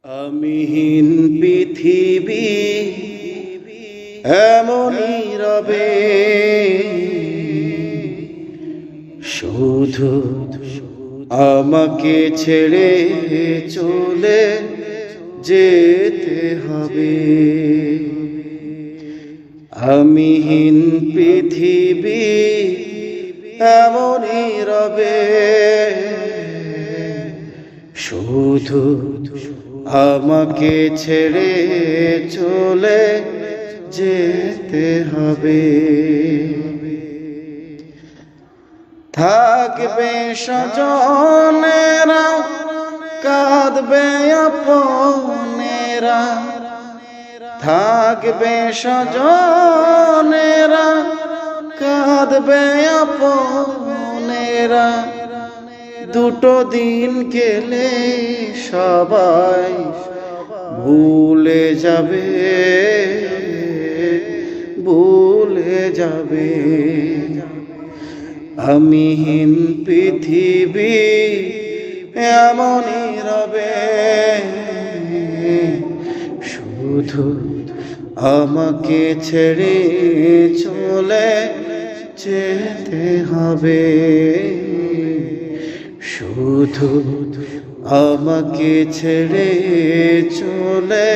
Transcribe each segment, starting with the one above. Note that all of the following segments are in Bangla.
আমিহীন পৃথিবী এমনই রবে, শুধু আমাকে ছেড়ে চলে যেতে হবে। আমিহীন পৃথিবী এমনই রবে, শুধু আমাকে ছেড়ে চলে যেতে হবে। থাকবে স্বজনেরা, কাঁদবে আপনেরা। থাকবে স্বজনেরা, কাঁদবে আপনেরা। দুটো দিন গেলে সবাই ভুলে যাবে, ভুলে যাবে। আমিহীন পৃথিবী এমনই রবে, শুধু আমাকে ছেড়ে চলে যেতে হবে। শুধু আমাকে ছেড়ে চলে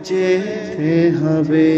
যেতে হবে।